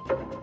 Thank you.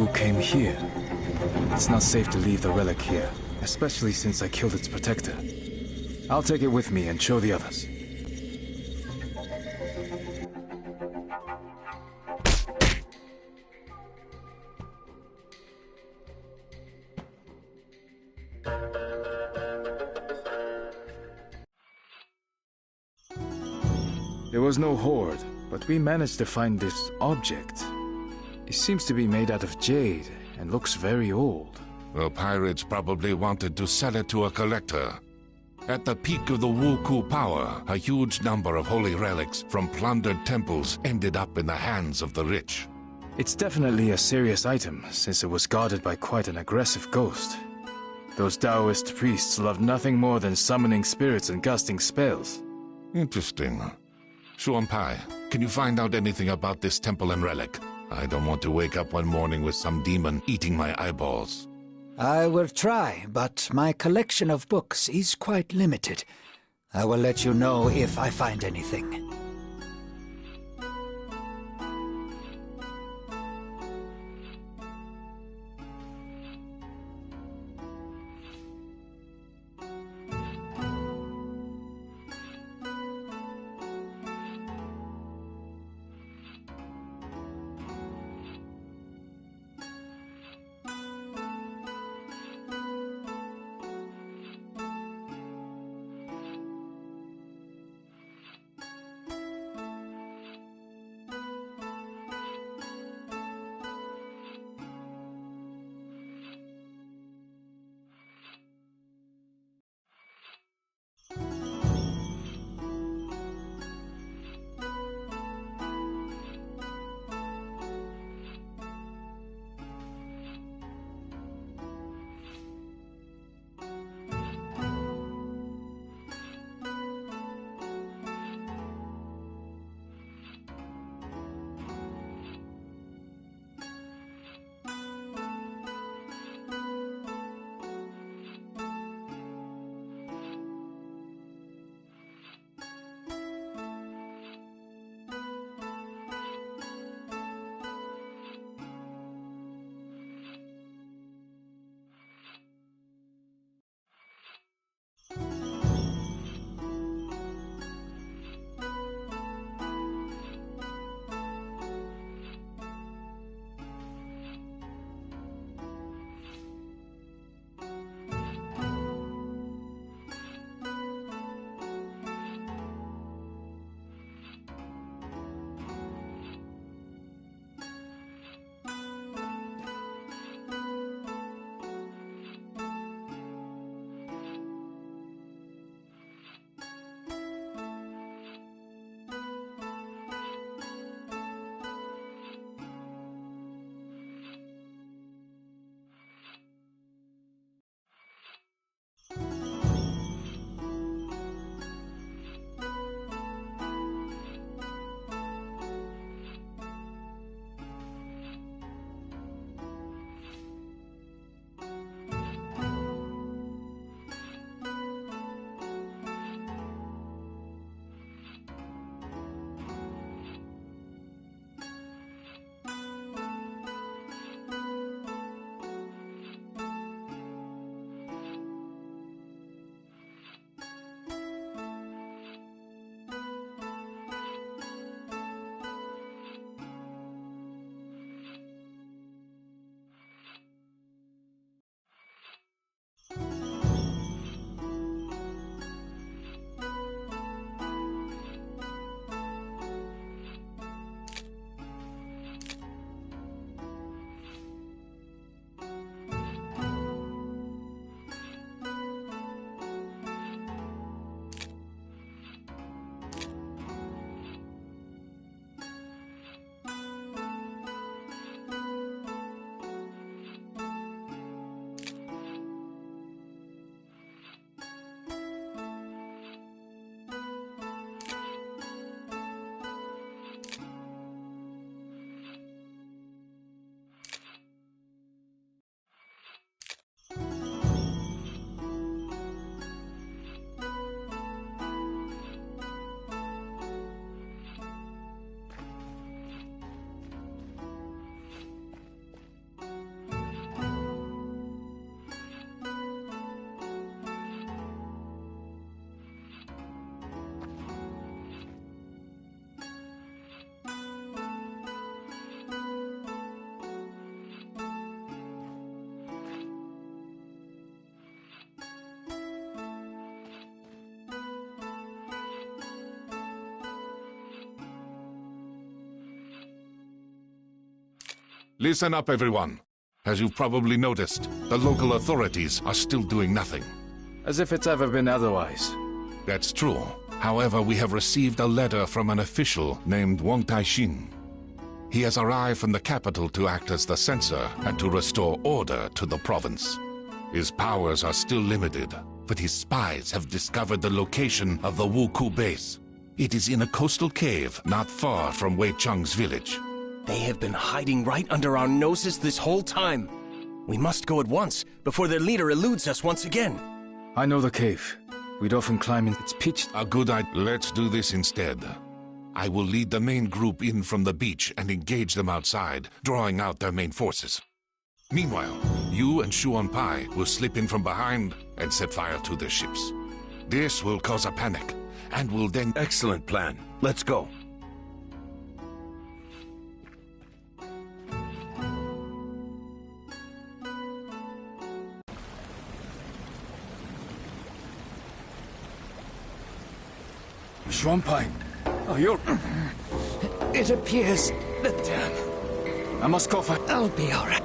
Who came here? It's not safe to leave the relic here, especially since I killed its protector. I'll take it with me and show the others. was no hoard, but we managed to find this object. It seems to be made out of jade and looks very old. The pirates probably wanted to sell it to a collector. At the peak of the Wuku power, a huge number of holy relics from plundered temples ended up in the hands of the rich. It's definitely a serious item, since it was guarded by quite an aggressive ghost. Those Taoist priests love nothing more than summoning spirits and casting spells. Interesting. Xuanpai, can you find out anything about this temple and relic? I don't want to wake up one morning with some demon eating my eyeballs. I will try, but my collection of books is quite limited. I will let you know if I find anything. Listen up, everyone. As you've probably noticed, the local authorities are still doing nothing. As if it's ever been otherwise. That's true. However, we have received a letter from an official named Wang Taixin. He has arrived from the capital to act as the censor and to restore order to the province. His powers are still limited, but his spies have discovered the location of the Wuku base. It is in a coastal cave not far from Wei Cheng's village. They have been hiding right under our noses this whole time. We must go at once, before their leader eludes us once again. I know the cave. We'd often climb in. It's pitched. A good idea. Let's do this instead. I will lead the main group in from the beach and engage them outside, drawing out their main forces. Meanwhile, you and Shuan Pai will slip in from behind and set fire to their ships. This will cause a panic, and will then... Excellent plan. Let's go. Xuanpai, oh, you're... It appears that I must go for... I'll be all right.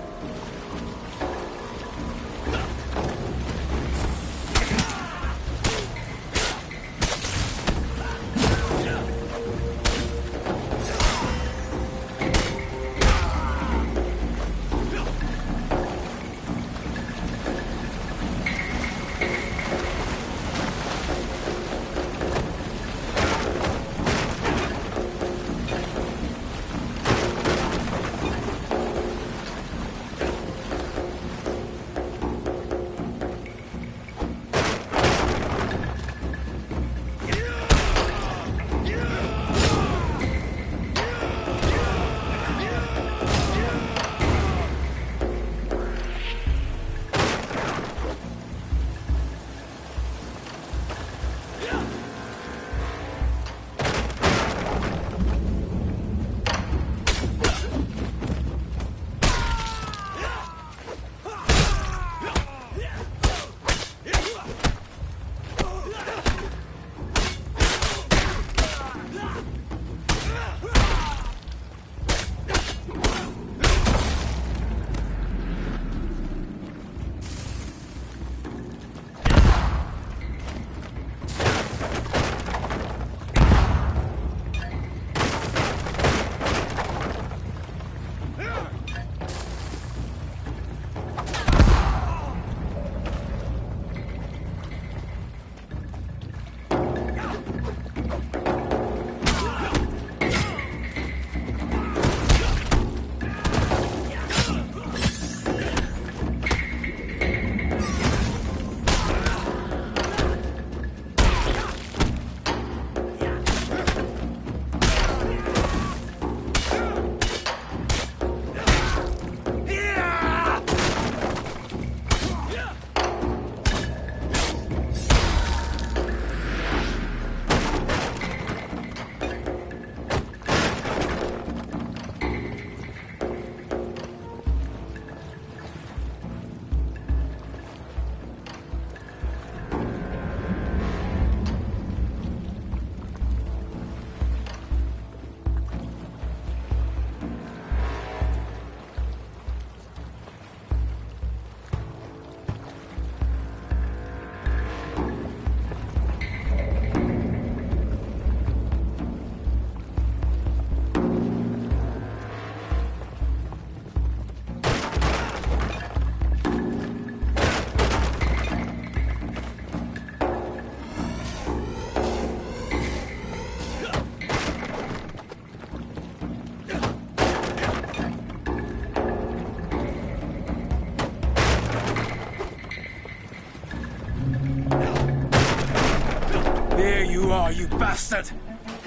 You bastard!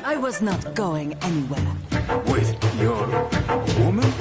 I was not going anywhere. With your woman?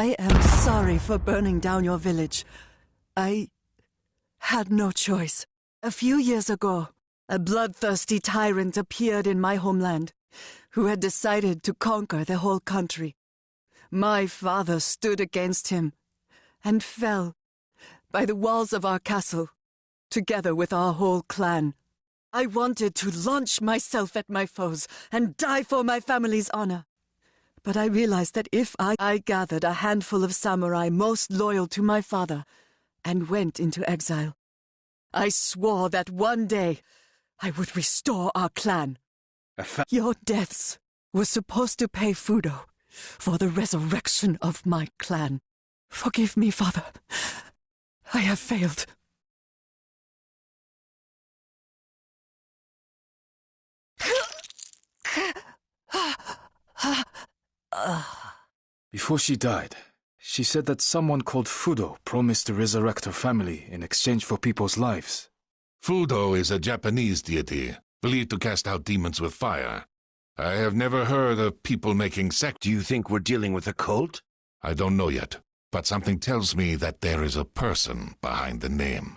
I am sorry for burning down your village. I had no choice. A few years ago, a bloodthirsty tyrant appeared in my homeland, who had decided to conquer the whole country. My father stood against him and fell by the walls of our castle, together with our whole clan. I wanted to launch myself at my foes and die for my family's honor. But I realized that if I gathered a handful of samurai most loyal to my father and went into exile, I swore that one day I would restore our clan. Your deaths were supposed to pay Fudo for the resurrection of my clan. Forgive me, father. I have failed. Before she died, she said that someone called Fudo promised to resurrect her family in exchange for people's lives. Fudo is a Japanese deity, believed to cast out demons with fire. I have never heard of people making Do you think we're dealing with a cult? I don't know yet, but something tells me that there is a person behind the name.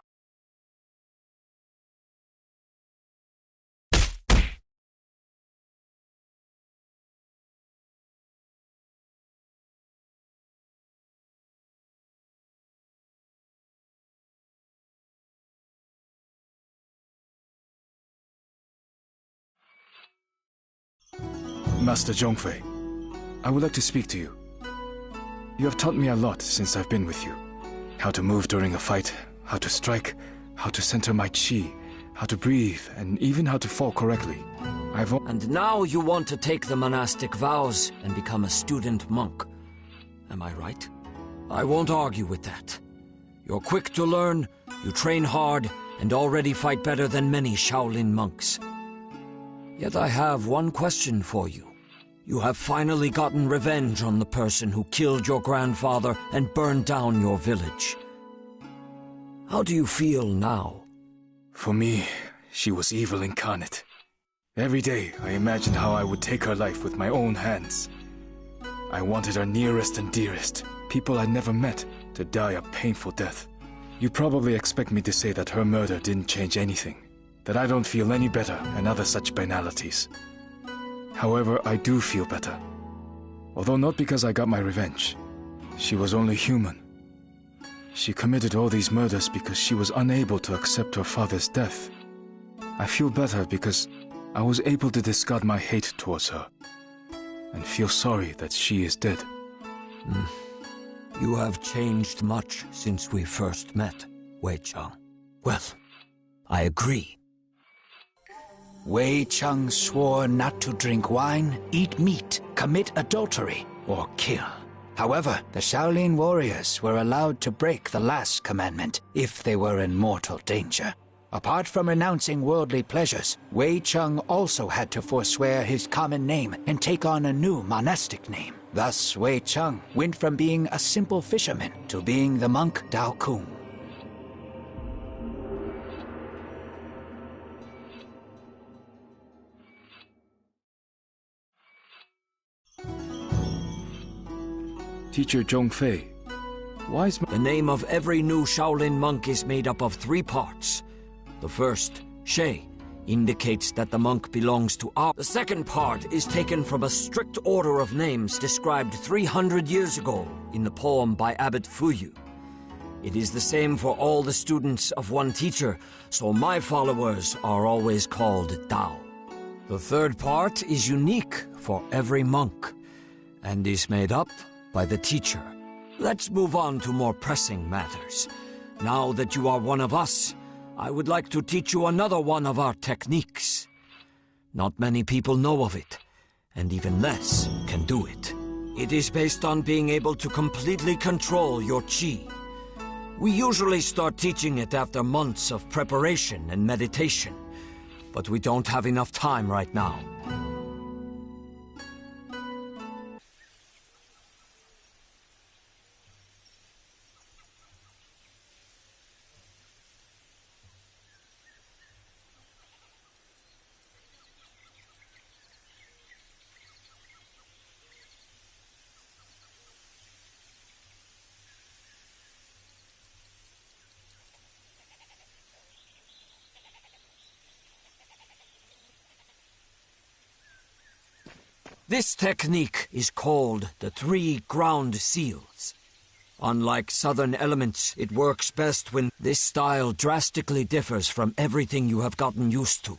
Master Zhongfei, I would like to speak to you. You have taught me a lot since I've been with you. How to move during a fight, how to strike, how to center my chi, how to breathe, and even how to fall correctly. And now you want to take the monastic vows and become a student monk. Am I right? I won't argue with that. You're quick to learn, you train hard, and already fight better than many Shaolin monks. Yet I have one question for you. You have finally gotten revenge on the person who killed your grandfather and burned down your village. How do you feel now? For me, she was evil incarnate. Every day, I imagined how I would take her life with my own hands. I wanted her nearest and dearest, people I'd never met, to die a painful death. You probably expect me to say that her murder didn't change anything, that I don't feel any better, and other such banalities. However, I do feel better. Although not because I got my revenge. She was only human. She committed all these murders because she was unable to accept her father's death. I feel better because I was able to discard my hate towards her, and feel sorry that she is dead. You have changed much since we first met, Wei Chang. Well, I agree. Wei Chang swore not to drink wine, eat meat, commit adultery, or kill. However, the Shaolin warriors were allowed to break the last commandment if they were in mortal danger. Apart from renouncing worldly pleasures, Wei Chang also had to forswear his common name and take on a new monastic name. Thus, Wei Chang went from being a simple fisherman to being the monk Dao Kung. Teacher Zhongfei, why is The name of every new Shaolin monk is made up of 3 parts. The first, She, indicates that the monk belongs to our... The second part is taken from a strict order of names described 300 years ago in the poem by Abbot Fuyu. It is the same for all the students of one teacher, so my followers are always called Dao. The third part is unique for every monk, and is made up by the teacher. Let's move on to more pressing matters. Now that you are one of us, I would like to teach you another one of our techniques. Not many people know of it, and even less can do it. It is based on being able to completely control your chi. We usually start teaching it after months of preparation and meditation, but we don't have enough time right now. This technique is called the 3 ground seals. Unlike southern elements, it works best when this style drastically differs from everything you have gotten used to.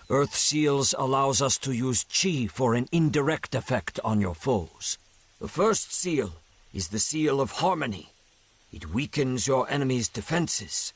Earth seals allows us to use chi for an indirect effect on your foes. The first seal is the seal of harmony. It weakens your enemy's defenses.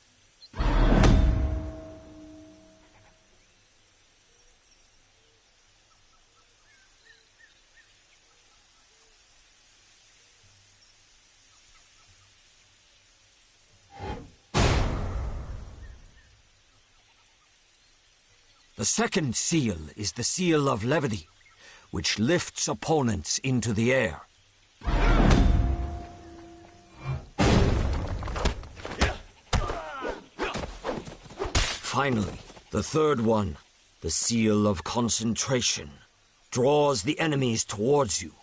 The second seal is the seal of levity, which lifts opponents into the air. Finally, the third one, the seal of concentration, draws the enemies towards you.